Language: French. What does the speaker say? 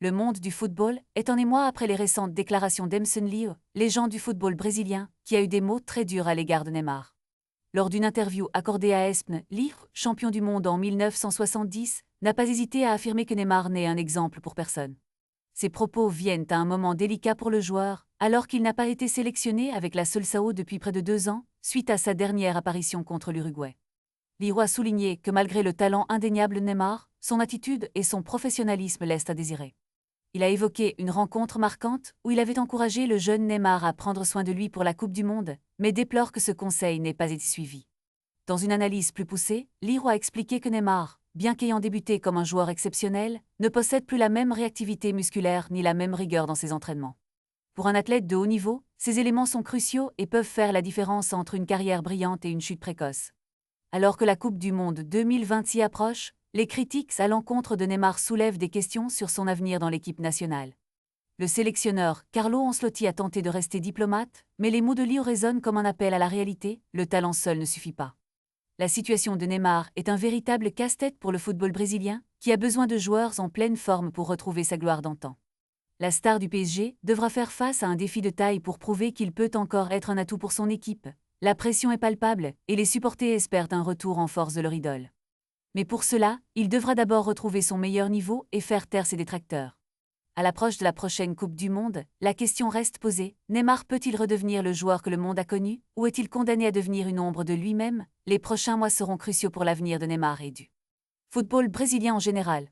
Le monde du football est en émoi après les récentes déclarations d'Emerson Leo, légende du football brésilien, qui a eu des mots très durs à l'égard de Neymar. Lors d'une interview accordée à ESPN, Leo, champion du monde en 1970, n'a pas hésité à affirmer que Neymar n'est un exemple pour personne. Ces propos viennent à un moment délicat pour le joueur, alors qu'il n'a pas été sélectionné avec la Seleção depuis près de 2 ans, suite à sa dernière apparition contre l'Uruguay. Leo a souligné que malgré le talent indéniable de Neymar, son attitude et son professionnalisme laissent à désirer. Il a évoqué une rencontre marquante où il avait encouragé le jeune Neymar à prendre soin de lui pour la Coupe du Monde, mais déplore que ce conseil n'ait pas été suivi. Dans une analyse plus poussée, Leo a expliqué que Neymar, bien qu'ayant débuté comme un joueur exceptionnel, ne possède plus la même réactivité musculaire ni la même rigueur dans ses entraînements. Pour un athlète de haut niveau, ces éléments sont cruciaux et peuvent faire la différence entre une carrière brillante et une chute précoce. Alors que la Coupe du Monde 2026 approche, les critiques à l'encontre de Neymar soulèvent des questions sur son avenir dans l'équipe nationale. Le sélectionneur Carlo Ancelotti a tenté de rester diplomate, mais les mots de Leo résonnent comme un appel à la réalité, le talent seul ne suffit pas. La situation de Neymar est un véritable casse-tête pour le football brésilien, qui a besoin de joueurs en pleine forme pour retrouver sa gloire d'antan. La star du PSG devra faire face à un défi de taille pour prouver qu'il peut encore être un atout pour son équipe. La pression est palpable, et les supporters espèrent un retour en force de leur idole. Mais pour cela, il devra d'abord retrouver son meilleur niveau et faire taire ses détracteurs. À l'approche de la prochaine Coupe du Monde, la question reste posée, Neymar peut-il redevenir le joueur que le monde a connu, ou est-il condamné à devenir une ombre de lui-même? Les prochains mois seront cruciaux pour l'avenir de Neymar et du football brésilien en général.